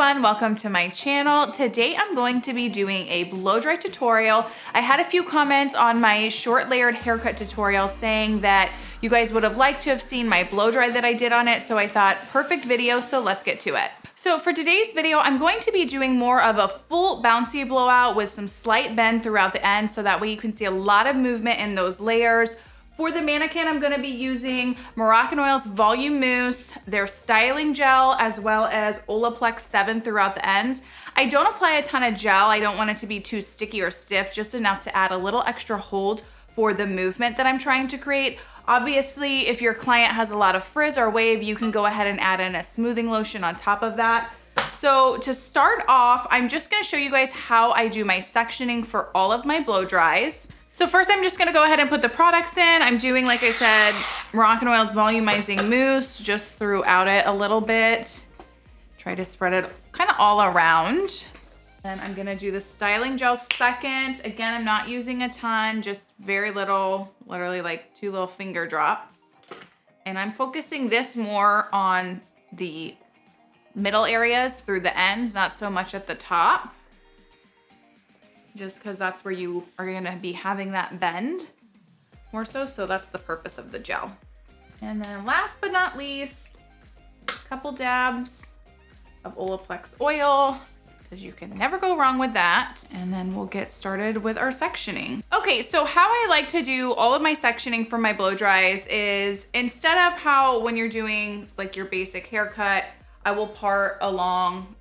everyone, welcome to my channel. Today I'm going to be doing a blow dry tutorial. I had a few comments on my short layered haircut tutorial saying that you guys would have liked to have seen my blow dry that I did on it, so I thought perfect video, so let's get to it. So for today's video, I'm going to be doing more of a full bouncy blowout with some slight bend throughout the end, so that way you can see a lot of movement in those layers. For the mannequin, I'm gonna be using Moroccan Oil's Volume Mousse, their styling gel, as well as OLAPLEX 7 throughout the ends. I don't apply a ton of gel. I don't want it to be too sticky or stiff, just enough to add a little extra hold for the movement that I'm trying to create. Obviously, if your client has a lot of frizz or wave, you can go ahead and add in a smoothing lotion on top of that. So to start off, I'm just gonna show you guys how I do my sectioning for all of my blow dries. So first I'm just gonna go ahead and put the products in. I'm doing, like I said, Moroccan Oil's Volumizing Mousse, just throughout it a little bit. Try to spread it kind of all around. Then I'm gonna do the styling gel second. Again, I'm not using a ton, just very little, literally like 2 little finger drops. And I'm focusing this more on the middle areas through the ends, not so much at the top. Just because that's where you are gonna be having that bend more so that's the purpose of the gel. And then last but not least, a couple dabs of Olaplex oil, because you can never go wrong with that. And then we'll get started with our sectioning. Okay, so how I like to do all of my sectioning for my blow dries is, instead of how when you're doing like your basic haircut, I will part along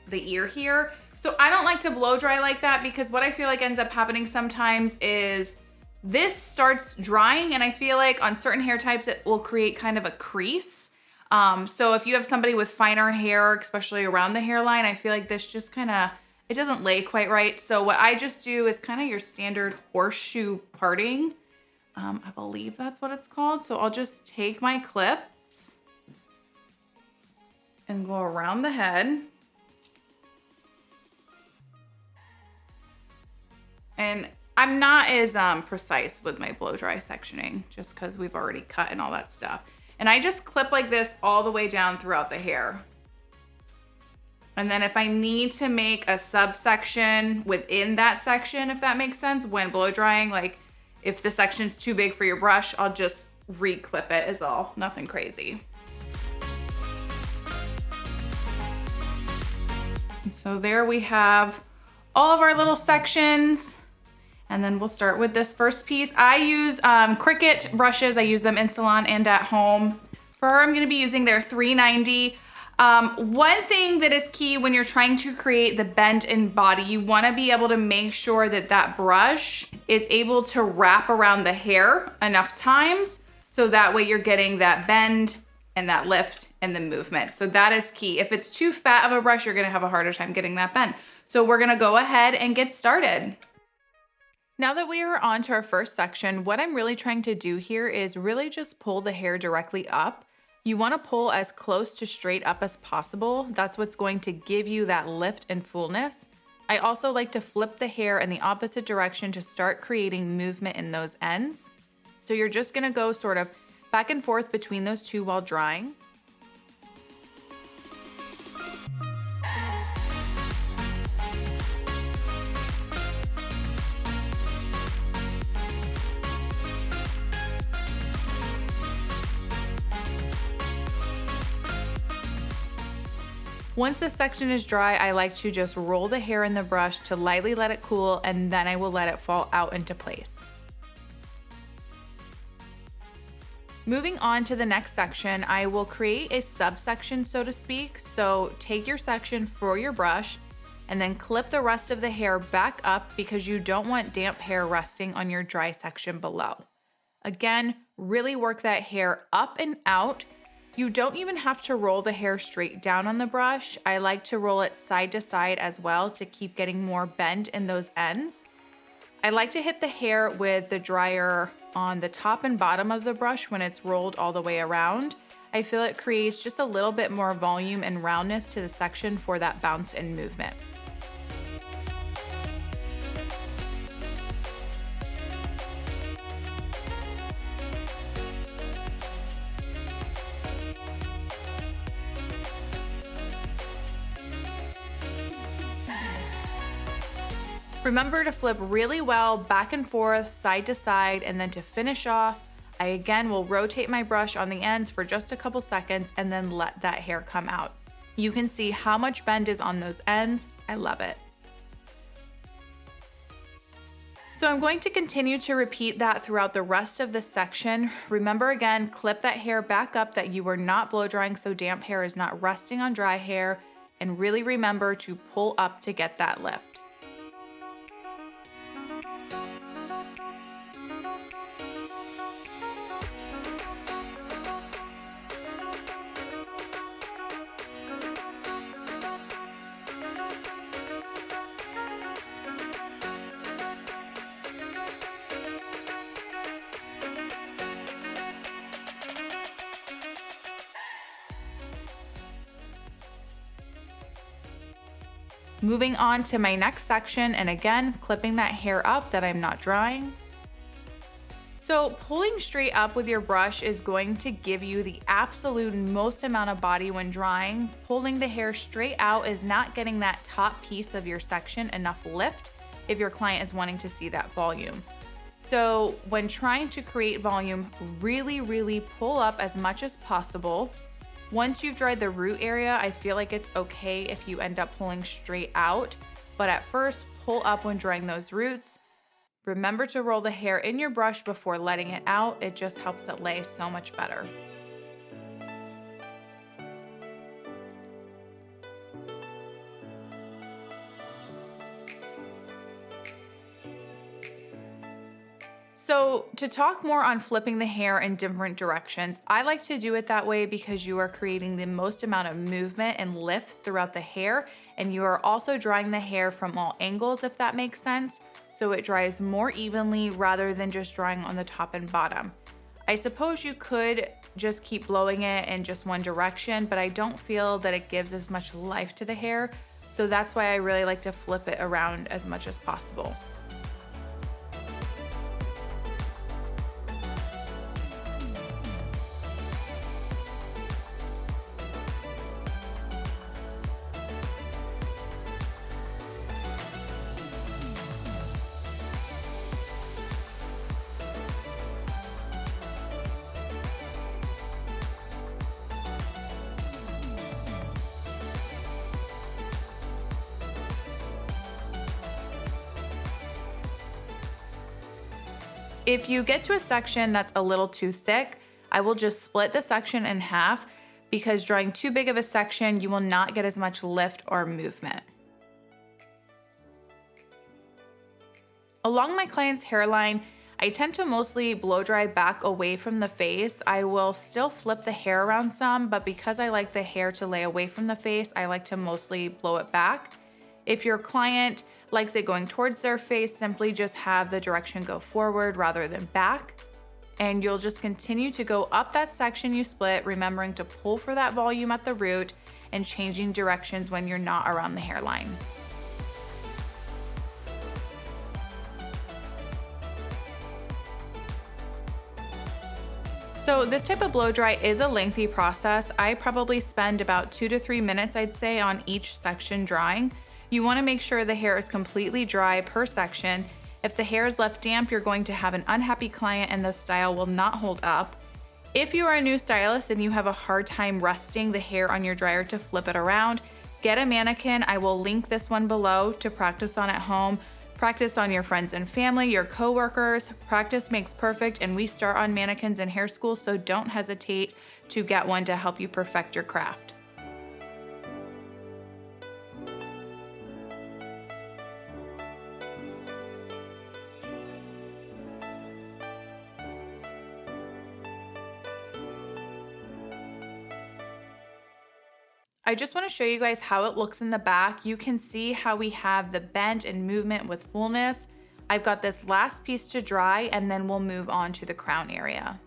the ear here. So I don't like to blow dry like that, because what I feel like ends up happening sometimes is this starts drying, and I feel like on certain hair types it will create kind of a crease. So if you have somebody with finer hair, especially around the hairline, I feel like this just kind of, it doesn't lay quite right. So what I just do is kind of your standard horseshoe parting. I believe that's what it's called. So I'll just take my clips and go around the head. And I'm not as precise with my blow dry sectioning, just because we've already cut and all that stuff. And I just clip like this all the way down throughout the hair. And then if I need to make a subsection within that section, if that makes sense, when blow drying, like if the section's too big for your brush, I'll just re-clip it is all, nothing crazy. And so there we have all of our little sections. And then we'll start with this first piece. I use Cricut brushes. I use them in Salon and at home. For her, I'm gonna be using their 390. One thing that is key when you're trying to create the bend in body, you wanna be able to make sure that that brush is able to wrap around the hair enough times, so that way you're getting that bend and that lift and the movement. So that is key. If it's too fat of a brush, you're gonna have a harder time getting that bend. So we're gonna go ahead and get started. Now that we are on to our first section, what I'm really trying to do here is really just pull the hair directly up. You want to pull as close to straight up as possible. That's what's going to give you that lift and fullness. I also like to flip the hair in the opposite direction to start creating movement in those ends. So you're just going to go sort of back and forth between those two while drying. Once this section is dry, I like to just roll the hair in the brush to lightly let it cool, and then I will let it fall out into place. Moving on to the next section, I will create a subsection, so to speak. So take your section for your brush and then clip the rest of the hair back up, because you don't want damp hair resting on your dry section below. Again, really work that hair up and out. You don't even have to roll the hair straight down on the brush. I like to roll it side to side as well to keep getting more bend in those ends. I like to hit the hair with the dryer on the top and bottom of the brush when it's rolled all the way around. I feel it creates just a little bit more volume and roundness to the section for that bounce and movement. Remember to flip really well back and forth, side to side, and then to finish off, I again will rotate my brush on the ends for just a couple seconds and then let that hair come out. You can see how much bend is on those ends. I love it. So I'm going to continue to repeat that throughout the rest of this section. Remember again, clip that hair back up that you are not blow drying so damp hair is not resting on dry hair, and really remember to pull up to get that lift. Moving on to my next section, and again, clipping that hair up that I'm not drying. So pulling straight up with your brush is going to give you the absolute most amount of body when drying. Pulling the hair straight out is not getting that top piece of your section enough lift if your client is wanting to see that volume. So when trying to create volume, really pull up as much as possible. Once you've dried the root area, I feel like it's okay if you end up pulling straight out, but at first pull up when drying those roots. Remember to roll the hair in your brush before letting it out. It just helps it lay so much better. So to talk more on flipping the hair in different directions, I like to do it that way because you are creating the most amount of movement and lift throughout the hair, and you are also drying the hair from all angles, if that makes sense. So it dries more evenly rather than just drying on the top and bottom. I suppose you could just keep blowing it in just one direction, but I don't feel that it gives as much life to the hair. So that's why I really like to flip it around as much as possible. If you get to a section that's a little too thick, I will just split the section in half, because drawing too big of a section, you will not get as much lift or movement. Along my client's hairline, I tend to mostly blow dry back away from the face. I will still flip the hair around some, but because I like the hair to lay away from the face, I like to mostly blow it back. If your client likes it going towards their face, simply just have the direction go forward rather than back. And you'll just continue to go up that section you split, remembering to pull for that volume at the root and changing directions when you're not around the hairline. So this type of blow dry is a lengthy process. I probably spend about 2 to 3 minutes, I'd say, on each section drying. You want to make sure the hair is completely dry per section. If the hair is left damp, you're going to have an unhappy client and the style will not hold up. If you are a new stylist and you have a hard time resting the hair on your dryer to flip it around, get a mannequin. I will link this one below to practice on at home. Practice on your friends and family, your coworkers. Practice makes perfect, and we start on mannequins in hair school, so don't hesitate to get one to help you perfect your craft. I just want to show you guys how it looks in the back. You can see how we have the bend and movement with fullness. I've got this last piece to dry, and then we'll move on to the crown area.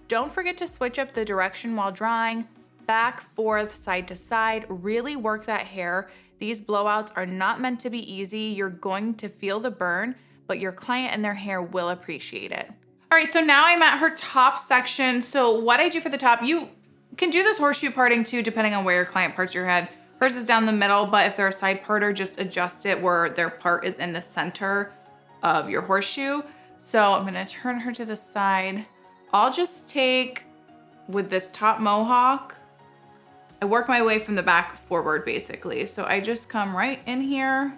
Don't forget to switch up the direction while drying, back, forth, side to side. Really work that hair. These blowouts are not meant to be easy. You're going to feel the burn, but your client and their hair will appreciate it. All right, so now I'm at her top section. So what I do for the top, you can do this horseshoe parting too, depending on where your client parts your head. Hers is down the middle, but if they're a side parter, just adjust it where their part is in the center of your horseshoe. So I'm gonna turn her to the side. I'll just take, with this top mohawk, I work my way from the back forward basically. So I just come right in here,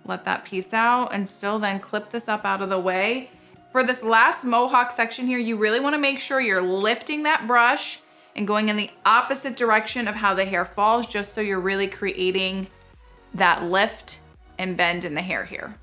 let that piece out, and still then clip this up out of the way. For this last mohawk section here, you really wanna make sure you're lifting that brush and going in the opposite direction of how the hair falls, just so you're really creating that lift and bend in the hair here.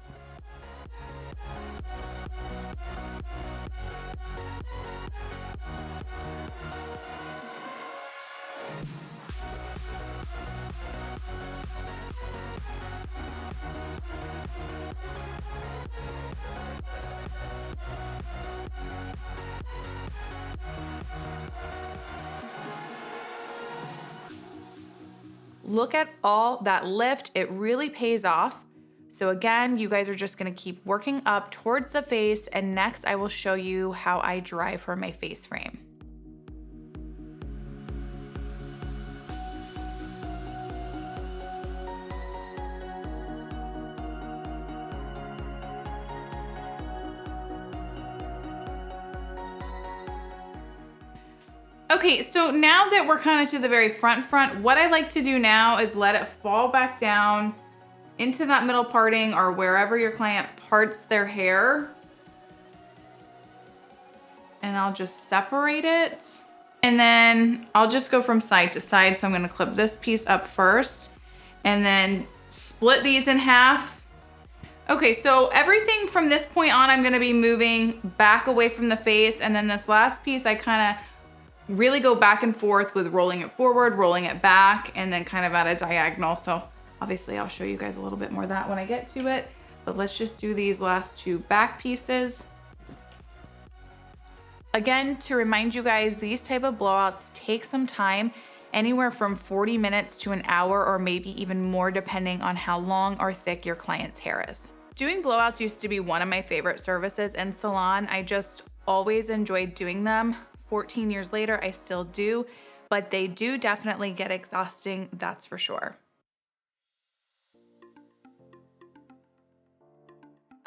Look at all that lift, it really pays off. So again, you guys are just gonna keep working up towards the face, and next I will show you how I dry for my face frame. Okay, so now that we're kind of to the very front, what I like to do now is let it fall back down into that middle parting or wherever your client parts their hair. And I'll just separate it. And then I'll just go from side to side. So I'm gonna clip this piece up first and then split these in half. Okay, so everything from this point on, I'm gonna be moving back away from the face. And then this last piece, I kind of really go back and forth with rolling it forward, rolling it back, and then kind of at a diagonal. So obviously I'll show you guys a little bit more of that when I get to it, but let's just do these last two back pieces. Again, to remind you guys, these type of blowouts take some time, anywhere from 40 minutes to an hour, or maybe even more depending on how long or thick your client's hair is. Doing blowouts used to be one of my favorite services in salon. I just always enjoyed doing them. 14 years later, I still do, but they do definitely get exhausting, that's for sure.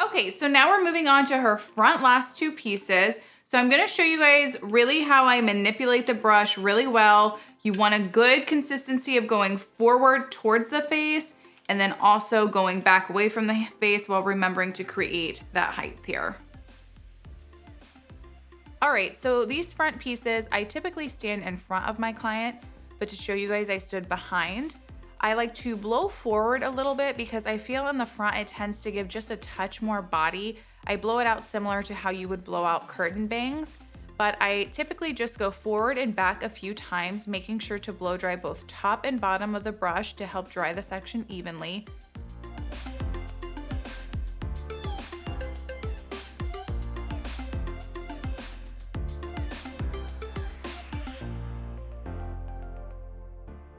Okay, so now we're moving on to her front last two pieces. So I'm gonna show you guys really how I manipulate the brush really well. You want a good consistency of going forward towards the face and then also going back away from the face while remembering to create that height here. All right, so these front pieces, I typically stand in front of my client, but to show you guys, I stood behind. I like to blow forward a little bit because I feel in the front, it tends to give just a touch more body. I blow it out similar to how you would blow out curtain bangs, but I typically just go forward and back a few times, making sure to blow dry both top and bottom of the brush to help dry the section evenly.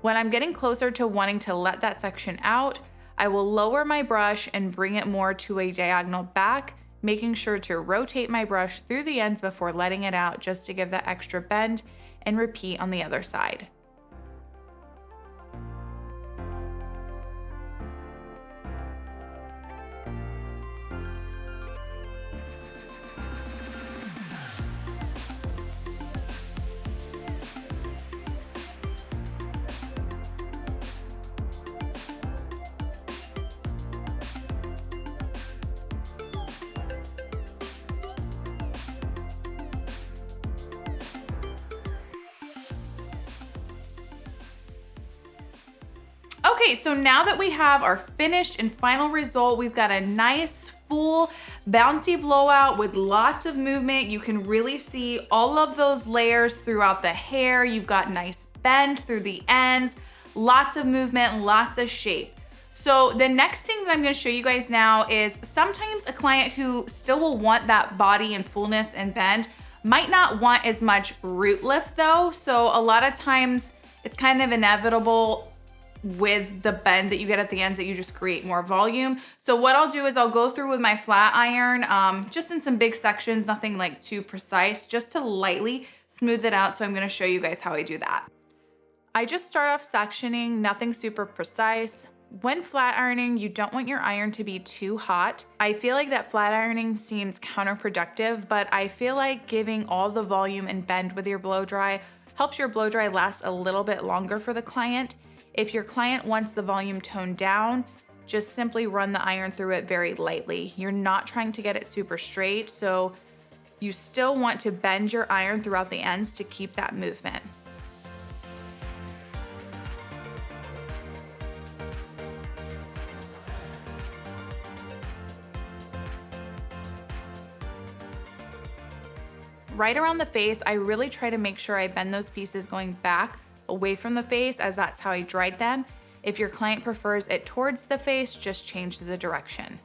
When I'm getting closer to wanting to let that section out, I will lower my brush and bring it more to a diagonal back, making sure to rotate my brush through the ends before letting it out just to give that extra bend, and repeat on the other side. Okay, so now that we have our finished and final result, we've got a nice full bouncy blowout with lots of movement. You can really see all of those layers throughout the hair. You've got nice bend through the ends, lots of movement, lots of shape. So the next thing that I'm gonna show you guys now is sometimes a client who still will want that body and fullness and bend might not want as much root lift though. So a lot of times it's kind of inevitable with the bend that you get at the ends that you just create more volume. So what I'll do is I'll go through with my flat iron, just in some big sections, nothing like too precise, just to lightly smooth it out. So I'm gonna show you guys how I do that. I just start off sectioning, nothing super precise. When flat ironing, you don't want your iron to be too hot. I feel like that flat ironing seems counterproductive, but I feel like giving all the volume and bend with your blow dry helps your blow dry last a little bit longer for the client. If your client wants the volume toned down, just simply run the iron through it very lightly. You're not trying to get it super straight, so you still want to bend your iron throughout the ends to keep that movement. Right around the face, I really try to make sure I bend those pieces going back away from the face, as that's how I dried them. If your client prefers it towards the face, just change the direction.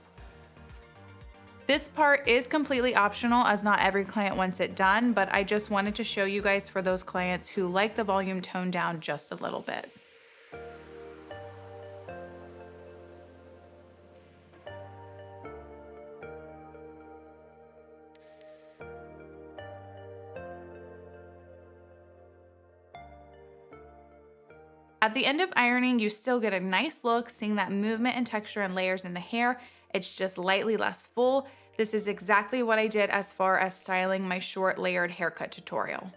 This part is completely optional, as not every client wants it done, but I just wanted to show you guys for those clients who like the volume toned down just a little bit. At the end of ironing, you still get a nice look, seeing that movement and texture and layers in the hair. It's just lightly less full. This is exactly what I did as far as styling my short layered haircut tutorial.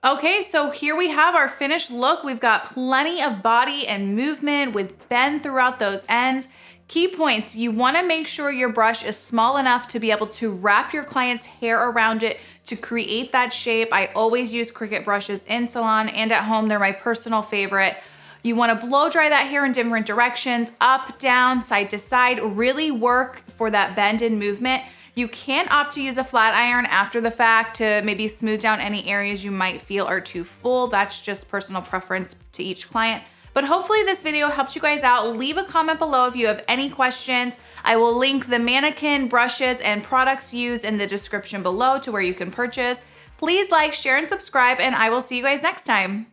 Okay, so here we have our finished look. We've got plenty of body and movement with bend throughout those ends. Key points, you wanna make sure your brush is small enough to be able to wrap your client's hair around it to create that shape. I always use Cricut brushes in Salon and at home. They're my personal favorite. You wanna blow dry that hair in different directions, up, down, side to side, really work for that bend and movement. You can opt to use a flat iron after the fact to maybe smooth down any areas you might feel are too full. That's just personal preference to each client. But hopefully this video helped you guys out. Leave a comment below if you have any questions. I will link the MANNEQUIN brushes and products used in the description below to where you can purchase. Please like, share, and subscribe, and I will see you guys next time.